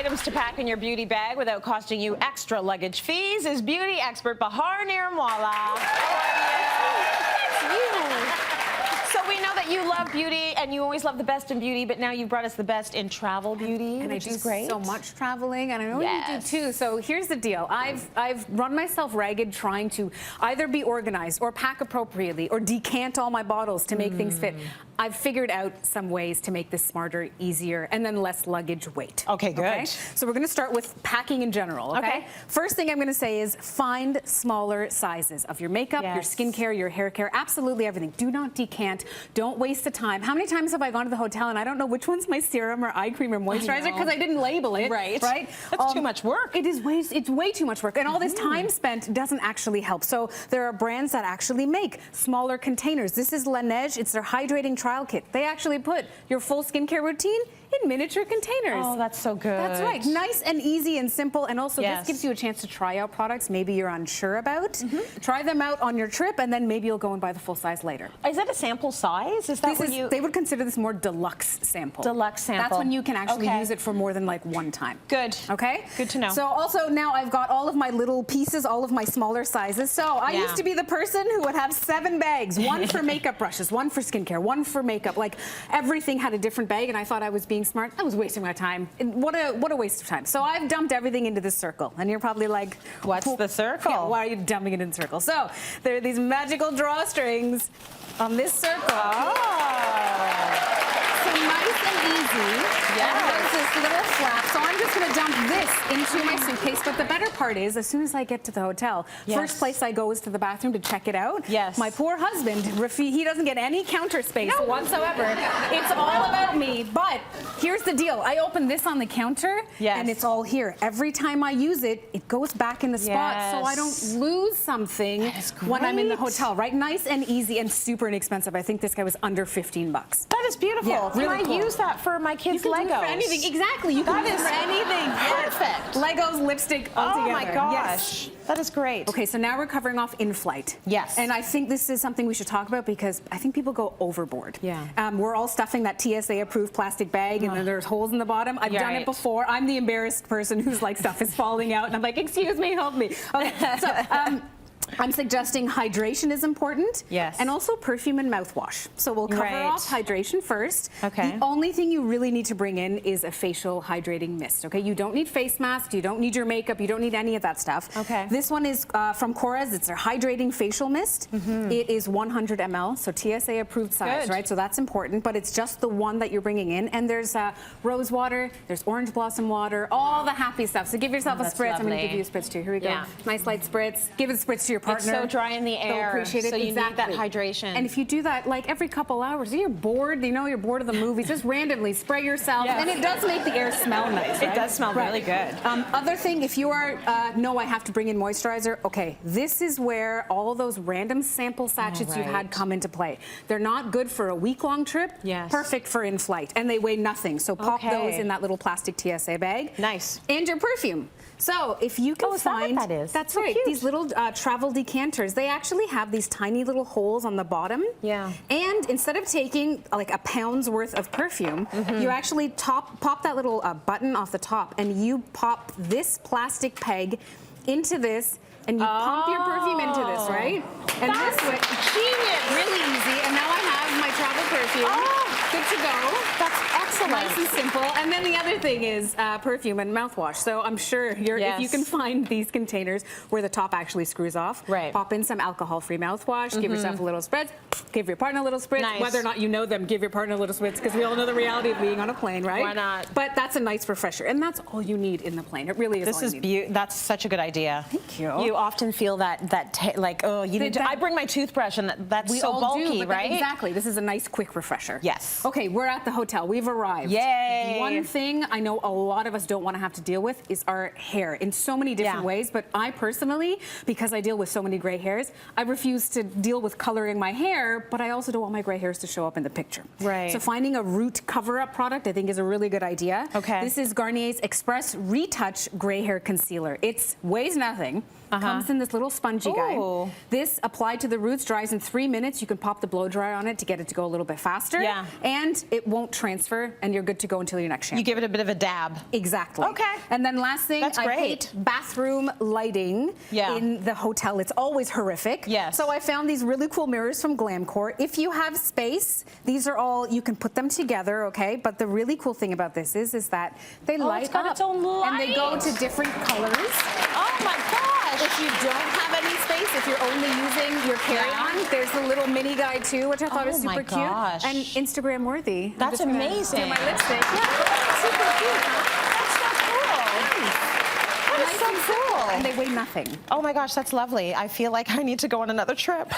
items to pack in your beauty bag without costing you extra luggage fees is beauty expert Bahar Niramwalla. So we know that you love beauty and you always love the best in beauty, but now you've brought us the best in travel beauty, and which I do is great. so much traveling, and I know you do too. So here's the deal: I've run myself ragged trying to either be organized or pack appropriately or decant all my bottles to make things fit. I've figured out some ways to make this smarter, easier, and then less luggage weight. Okay, good. Okay? So we're going to start with packing in general. Okay. First thing I'm going to say is find smaller sizes of your makeup, your skincare, your hair care, absolutely everything. Do not decant. Don't waste the time. How many times have I gone to the hotel and I don't know which one's my serum or eye cream or moisturizer because I didn't label it? Right. Right. That's too much work. It is it's way too much work, and all this time spent doesn't actually help. So there are brands that actually make smaller containers. This is Laneige. It's their hydrating trial kit. They actually put your full skincare routine in miniature containers. Oh, that's so good. That's right. Nice and easy and simple, and also this gives you a chance to try out products maybe you're unsure about. Try them out on your trip, and then maybe you'll go and buy the full size later. Is that a sample size? Is that They would consider this more deluxe sample. Deluxe sample. That's when you can actually use it for more than like one time. Good. Okay? Good to know. So also now I've got all of my little pieces, all of my smaller sizes. So I used to be the person who would have 7 bags, one for makeup brushes, one for skincare, one for makeup. Like everything had a different bag, and I thought I was being smart. I was wasting my time. What a waste of time. So I've dumped everything into this circle, and you're probably like, what's the circle? Yeah, why are you dumping it in the circle? So there are these magical drawstrings on this circle. So nice and easy. And there's this little flap. So I'm just going to dump this into my suitcase. But the better part is, as soon as I get to the hotel, first place I go is to the bathroom to check it out. My poor husband, he doesn't get any counter space whatsoever. It's all about me. But here's the deal. I open this on the counter, and it's all here. Every time I use it, it goes back in the spot, so I don't lose something when I'm in the hotel. Right? Nice and easy and super inexpensive. I think this guy was under 15 bucks. That is beautiful. Yeah, really Can I use that for my kids' Legos? You can use it for anything. Exactly. You can use it for anything. Perfect. Legos, lipstick, all together. Oh my gosh. That is great. Okay, so now we're covering off in-flight. And I think this is something we should talk about because I think people go overboard. We're all stuffing that TSA-approved plastic bag, and then there's holes in the bottom. I've done it before. I'm the embarrassed person who's like, stuff is falling out, and I'm like, excuse me, help me. Okay, so I'm suggesting hydration is important. And also perfume and mouthwash. So we'll cover off hydration first. The only thing you really need to bring in is a facial hydrating mist. Okay, you don't need face masks, you don't need your makeup, you don't need any of that stuff. This one is from Korres. It's their hydrating facial mist. It is 100 ml, so TSA approved size, right? So that's important, but it's just the one that you're bringing in. And there's rose water, there's orange blossom water, all the happy stuff. So give yourself a spritz. I'm going to give you a spritz too. Here we go. Nice light spritz. Give it a spritz to your partner. It's so dry in the air, appreciate it. so you need that hydration. And if you do that like every couple hours, you're bored, you know you're bored of the movies, just randomly spray yourself, and it does make the air smell nice, right? It does smell really good. Other thing, if you are, no, I have to bring in moisturizer, okay, this is where all of those random sample sachets you've had come into play. They're not good for a week-long trip, perfect for in-flight, and they weigh nothing, so pop those in that little plastic TSA bag. Nice. And your perfume. So if you can find, that's right, these little travel decanters, they actually have these tiny little holes on the bottom. And instead of taking like a pound's worth of perfume, you actually pop that little button off the top, and you pop this plastic peg into this, and you pump your perfume into this, right? And this way, genius, really easy. And now I have my travel perfume. Good to go. That's excellent. Nice and simple. And then the other thing is perfume and mouthwash. So I'm sure if you can find these containers where the top actually screws off, pop in some alcohol-free mouthwash, give yourself a little spritz, give your partner a little spritz. Whether or not you know them, give your partner a little spritz, because we all know the reality of being on a plane, right? Why not? But that's a nice refresher, and that's all you need in the plane. It really is. This is that's such a good idea. Thank you. You often feel like, oh, you need to. I bring my toothbrush, and that's so bulky, right? Exactly. This is a nice quick refresher. Yes. Okay, we're at the hotel. We've arrived. Yay! One thing I know a lot of us don't want to have to deal with is our hair in so many different ways, but I personally, because I deal with so many gray hairs, I refuse to deal with coloring my hair, but I also don't want my gray hairs to show up in the picture. So finding a root cover-up product I think is a really good idea. This is Garnier's Express Retouch Gray Hair Concealer. It weighs nothing. Comes in this little spongy guy. This applied to the roots dries in 3 minutes. You can pop the blow dryer on it to get it to go a little bit faster. Yeah. And it won't transfer, and you're good to go until your next shampoo. You give it a bit of a dab. Exactly. Okay. And then last thing, That's I great. hate bathroom lighting in the hotel. It's always horrific. Yes. So I found these really cool mirrors from Glamcore. If you have space, these are all, you can put them together, okay? But the really cool thing about this is that they light it's got up. its own light. And they go to different colors. Oh my gosh. If you don't have any space, if you're only using your carry-on, there's a little mini guy too, which I thought was super cute. And Instagram worthy. That's amazing. Do my lipstick. Yeah, super cute, huh? That is so cool. And they weigh nothing. Oh my gosh, that's lovely. I feel like I need to go on another trip.